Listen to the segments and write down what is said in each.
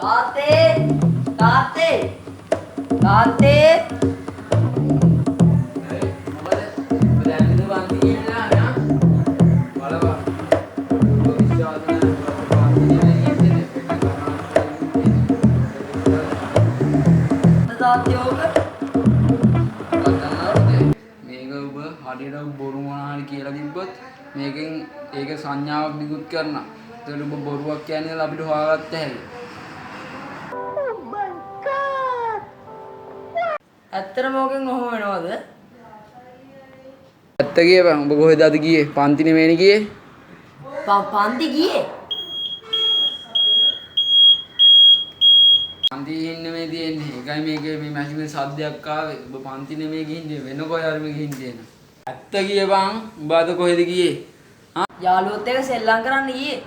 තාත්තේ තාත්තේ තාත්තේ හරියට බොරු මොනවා හරි කියලා තිබ්බොත් මේකෙන් ඒක සංඥාවක් නිකුත් කරනවා. ඒතකොට ඔබ බොරුවක් කියන්නේ අපිට හොයාගත්ත හැකියි. ඇත්තටම ඕකෙන් ඔහොම වෙනවද? ඇත්ත කියපන්. ඔබ කොහෙද අද ගියේ? පන්ති නෙමෙයිනේ ගියේ. පන්ති ගියේ? පන්ති ගිහින් නෙමෙයි තියෙන්නේ. ඒකයි මේකේ මේ මැෂිමේ සද්දයක් ආවේ. ඔබ පන්ති නෙමෙයි ගිහින් වෙන කොහේ හරි ගිහින් තියෙනවා. ඇත්ත කියපන්. ඔබ අද කොහෙද ගියේ? යාළුවොත් එක්ක සෙල්ලම් කරන්න ගියේ.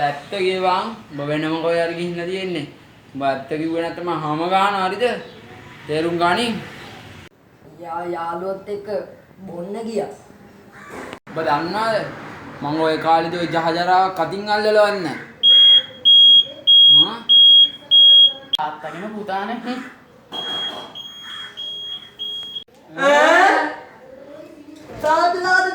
ඇත්ත කියපන්. ඔබ වෙනම කොහේ හරි ගිහින් තියෙන්නේ. ඔබ ඇත්ත කිව්වේ නැත්නම් හැම ගහනවා හරිද? තේරුම් ගනින්. යාළුවොත් එක්ක බොන්න ගියා. ඔබ දන්නවද? මම ওই කාලේදී ওই ජහජරාවක් අතින් අල්ලලවන්නේ නැහැ. තාත්තගෙන පුතානේ. තාත්තා